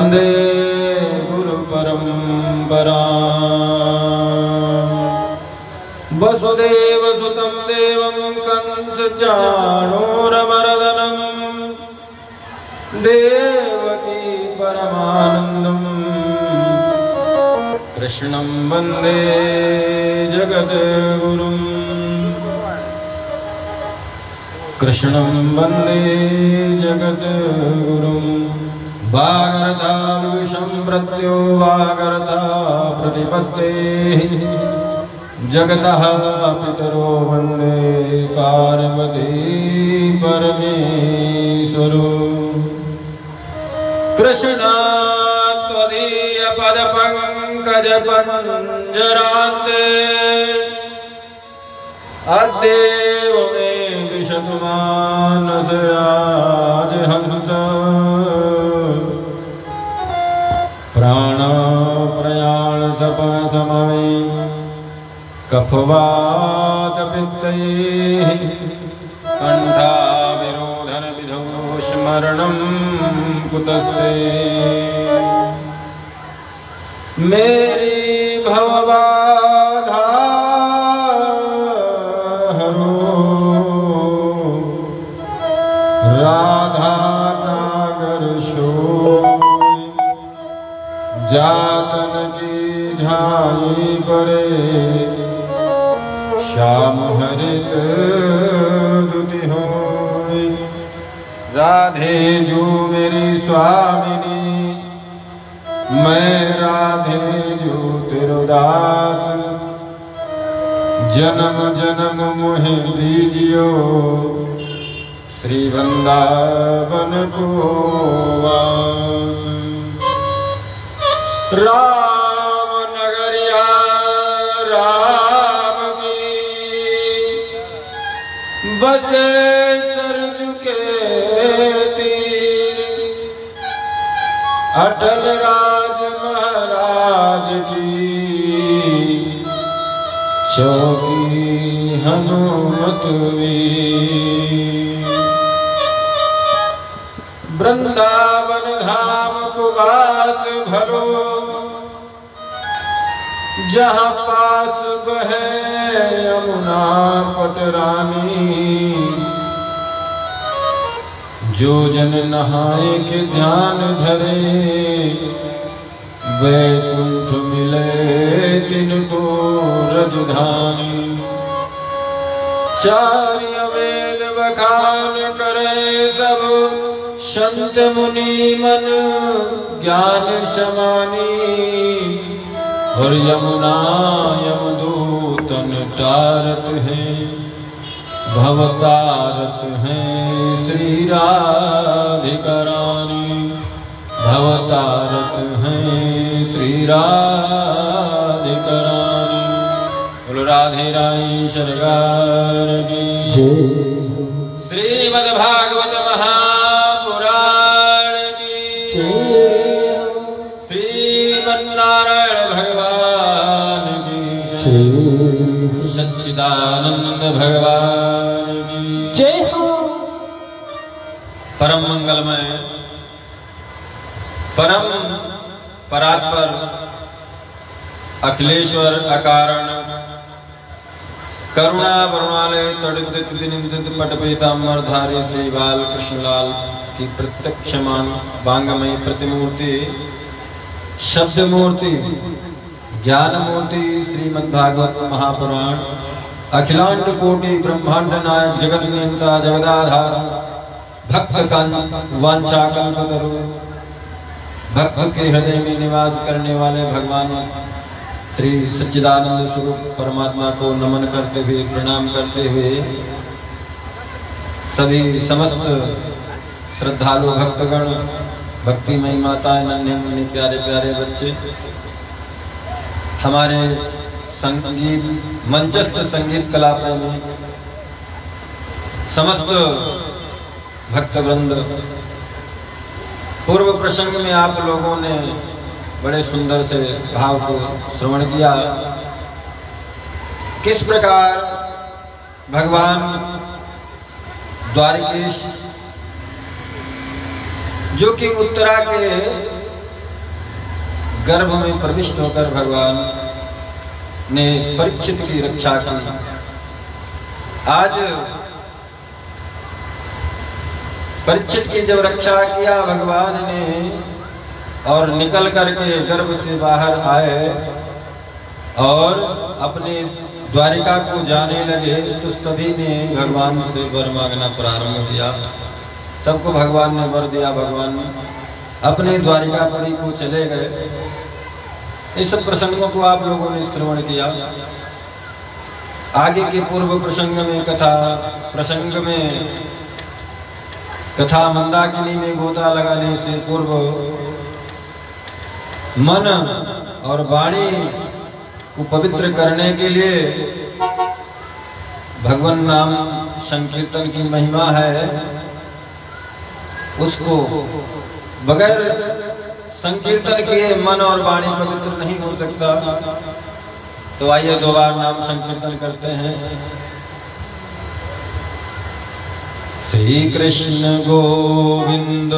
वंदे गुरु परंपरा। वसुदेव सुतं देवं कंस चाणूरमर्दनं देवकी परमानंदं कृष्णं वंदे जगद्गुरुं। कृष्णं वंदे जगद्गुरुं। वागर्ता विषम्प्रत्यो वागर्ता प्रतिपत्तेः जगतः पितरो वन्दे पार्वती परमेश्वरो। कृष्णात् त्वदीय पदपङ्कज पञ्जरान्ते अद्येव मे विशतु मानसराजहंस। प्राणप्रयाण तपसमये कफवातपित्तैः कण्ठाविरोधनविधौ स्मरणं कुतस्ते। मेरी भवबाधा हरो राधा नागर शोय। जातन की झाई परे श्याम हरित दुति होय। राधे जो मेरी स्वामिनी मैं राधे जो तेरो दास। जन्म जन्म मोहे दीजियो श्री वृंदावन को वास। राम नगरिया राम की बसे सरजू के तीर। अटल राज महाराज की चौकी हनुमत वीर। वृंदावन धाम को बात भरो जहाँ पास बहे यमुना पटरानी। जो जन नहाए के ध्यान धरे वैकुंठ मिले तिनको रजधानी। चार वेद बखान करे सब संत मुनि मन ज्ञान समानी। और यमुना यमदूतन टारत है भवतारत है श्री राधिका रानी। भवतारत है श्री राधिका रानी। बोलो राधे रानी सरकार की जय। श्रीमद्भागवत महापुराण की जय। श्रीमन्नारायण भगवान की जय। सच्चिदानंद भगवान की जय हो। परम मंगलमय परम परात्पर अखिलेश्वर अकारण करुणा वरुणालय तड़ित निंदित पटपीताम्बरधारी श्री बाल कृष्णलाल की प्रत्यक्षमान वांगमयी प्रतिमूर्ति शब्द मूर्ति ज्ञान मूर्ति श्रीमद्भागवत महापुराण अखिलांड कोटि ब्रह्मांड नायक जगत नियंता जगदाधार भक्त वांछा कल्पतरु भक्त के हृदय में निवास करने वाले भगवान श्री सच्चिदानंद स्वरूप परमात्मा को नमन करते हुए प्रणाम करते हुए सभी समस्त श्रद्धालु भक्तगण भक्तिमयी माताएं नन्हे मुन्ने प्यारे प्यारे बच्चे हमारे संगीत मंचस्थ संगीत कला प्रेमी समस्त भक्तवृंद। पूर्व प्रसंग में आप लोगों ने बड़े सुंदर से भाव को श्रवण किया। किस प्रकार भगवान द्वारिकेश जो कि उत्तरा के गर्भ में प्रविष्ट होकर भगवान ने परीक्षित की रक्षा की। आज परीक्षित की जब रक्षा किया भगवान ने और निकल करके गर्भ से बाहर आए और अपने द्वारिका को जाने लगे, तो सभी ने भगवान से वर मांगना प्रारंभ किया। सबको भगवान ने वर दिया। भगवान अपने द्वारिकापुरी को चले गए। इस सब प्रसंगों को आप लोगों ने श्रवण किया। आगे के पूर्व प्रसंग में कथा मंदाकिनी में गोता लगाने से पूर्व मन और वाणी को पवित्र करने के लिए भगवान नाम संकीर्तन की महिमा है, उसको बगैर संकीर्तन किए मन और वाणी पवित्र नहीं हो सकता। तो आइए दो बार नाम संकीर्तन करते हैं। श्री कृष्ण गोविंद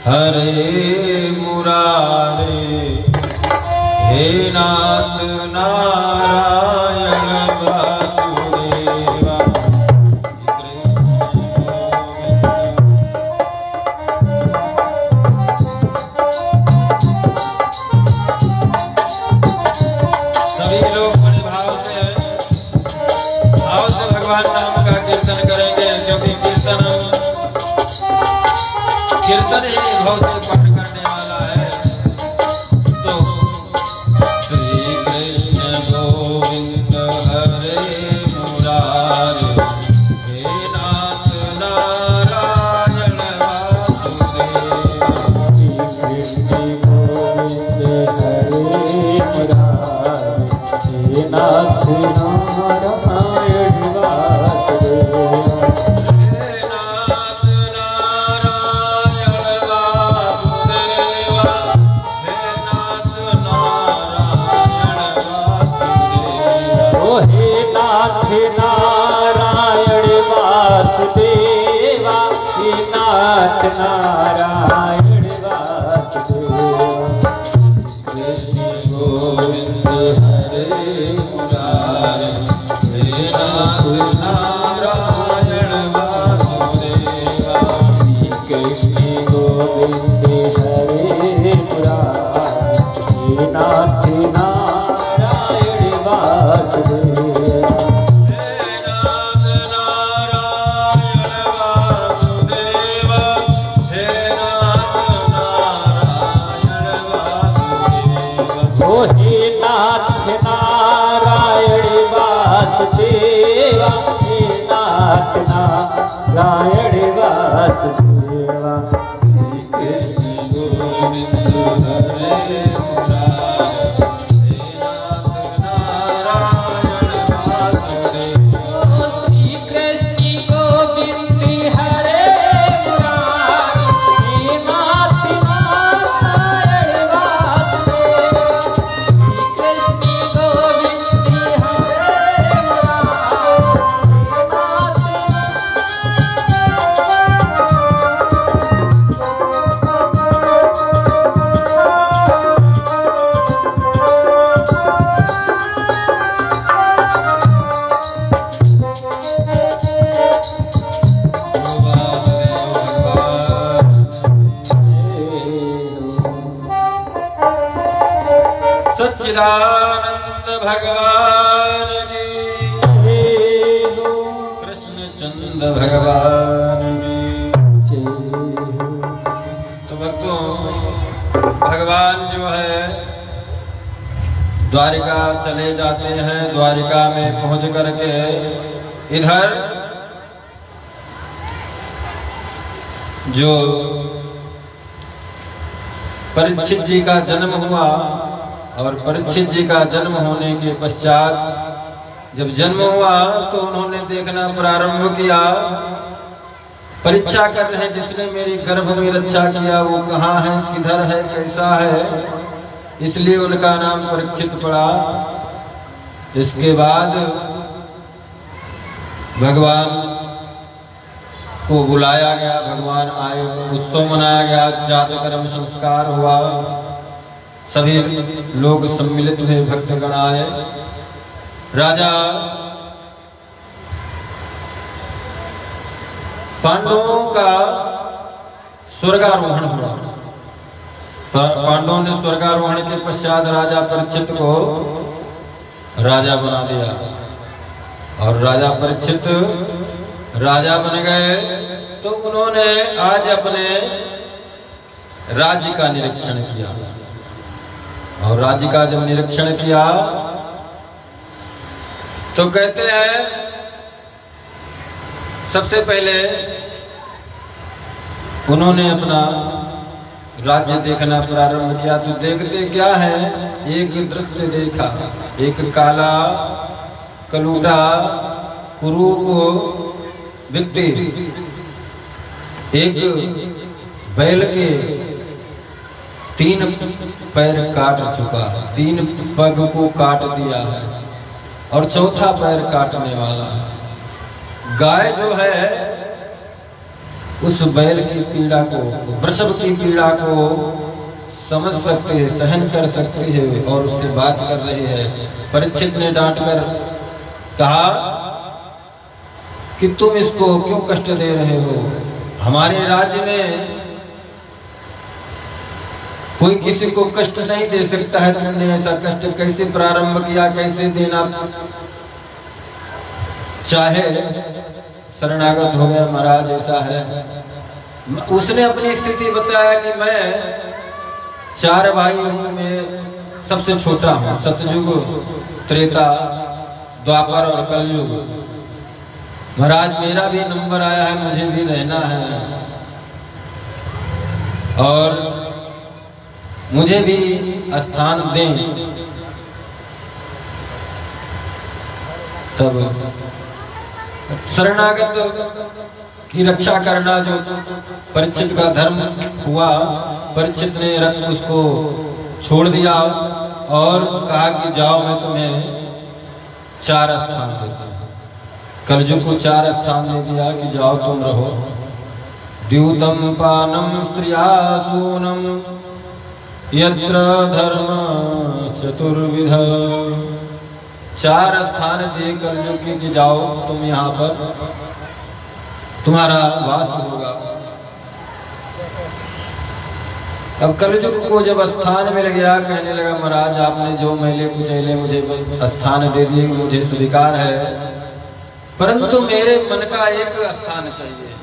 हरे मुरारे, हे नाथ नारायण वासुदेवा। सभी लोग बड़े भाव से भगवान नाम का कीर्तन करेंगे, क्योंकि कीर्तन ही भाव से पाठ करने वाला है। तो श्री कृष्ण गोविंद हरे मुरारे, हे नाथ नारायण वासुदेवा। श्री कृष्ण गोविंद हरे मुरारे, हे नाथ नारायण वासुदेवा। नारायण वासुदेवा। कृष्ण गोविंद हरे मुरारे, हे नाथ नारायण वासुदेवा। श्री कृष्ण गोविंद हरे मुरारे, हे नाथ नारायण वासुदेवा। वासुदेवा, हे नाथ नारायण वासुदेवा। श्री कृष्ण गोविंद हरे मुरारे, हे नाथ नारायण वासुदेवा। श्री कृष्ण गोविंद हरे मुरारे, हे नाथ नारायण वासुदेवा। श्री कृष्ण गोविंद सच्चिदानंद भगवान की, कृष्णचंद्र भगवान की। तो भक्तों, भगवान जो है द्वारिका चले जाते हैं। द्वारिका में पहुंच करके इधर जो परीक्षित जी का जन्म हुआ, और परीक्षित जी का जन्म होने के पश्चात जब जन्म हुआ तो उन्होंने देखना प्रारंभ किया। परीक्षा कर रहे, जिसने मेरी गर्भ में रक्षा किया वो कहाँ है, किधर है, कैसा है, इसलिए उनका नाम परीक्षित पड़ा। इसके बाद भगवान को बुलाया गया, भगवान आए, उत्सव मनाया गया, जात कर्म संस्कार हुआ, सभी लोग सम्मिलित हुए, भक्तगण आए। राजा पांडवों का स्वर्गारोहण हुआ। पांडवों ने स्वर्गारोहण के पश्चात राजा परीक्षित को राजा बना दिया और राजा परीक्षित राजा बन गए। तो उन्होंने आज अपने राज्य का निरीक्षण किया और राज्य का जब निरीक्षण किया तो कहते हैं सबसे पहले उन्होंने अपना राज्य देखना प्रारंभ किया। तो देखते क्या है, एक दृश्य देखा, एक काला कलूटा कुरूप व्यक्ति एक बैल के 3 पैर काट चुका है, 3 पग को काट दिया है और चौथा पैर काटने वाला है। गाय जो है उस बैल की पीड़ा को, वृषभ की पीड़ा को समझ सकती है, सहन कर सकती है और उससे बात कर रही है। परीक्षित ने डांट कर कहा कि तुम इसको क्यों कष्ट दे रहे हो? हमारे राज्य में कोई किसी को कष्ट नहीं दे सकता है, तुमने ऐसा कष्ट कैसे प्रारंभ किया, कैसे देना चाहे? शरणागत हो गया, महाराज ऐसा है। उसने अपनी स्थिति बताया कि मैं 4 भाई हूं, मैं सबसे छोटा हूं। सतयुग, त्रेता, द्वापर और कलयुग। महाराज मेरा भी नंबर आया है, मुझे भी रहना है और मुझे भी स्थान दें। तब शरणागत की रक्षा करना जो परीक्षित का धर्म हुआ, परीक्षित ने उसको छोड़ दिया और कहा कि जाओ मैं तुम्हें 4 स्थान देता हूं। कलयुग को 4 स्थान दे दिया कि जाओ तुम रहो। द्यूतम पानम स्त्रियासूनम यत्र धर्म चतुर्विध। 4 स्थान दे कलयुग की जाओ तुम यहाँ पर तुम्हारा वास होगा। अब कलयुग को जब स्थान मिल गया, कहने लगा महाराज आपने जो मैले कुचैले मुझे स्थान दे दिए, मुझे स्वीकार है, परंतु मेरे मन का एक स्थान चाहिए।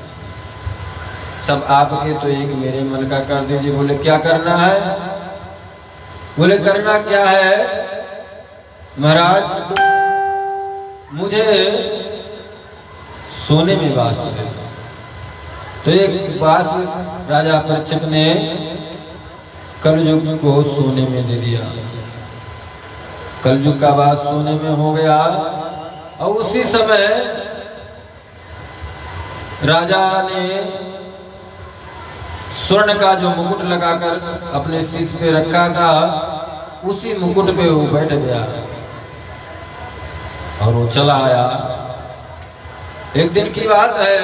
सब आपके तो एक मेरे मन का कर दीजिए। बोले क्या करना है? बोले करना क्या है महाराज, मुझे सोने में वास दे। तो एक वास राजा परीक्षित ने कलयुग को सोने में दे दिया। कलयुग का वास सोने में हो गया और उसी समय राजा ने स्वर्ण का जो मुकुट लगाकर अपने शीश पे रखा था, उसी मुकुट पे वो बैठ गया और वो चला आया। एक दिन की बात है,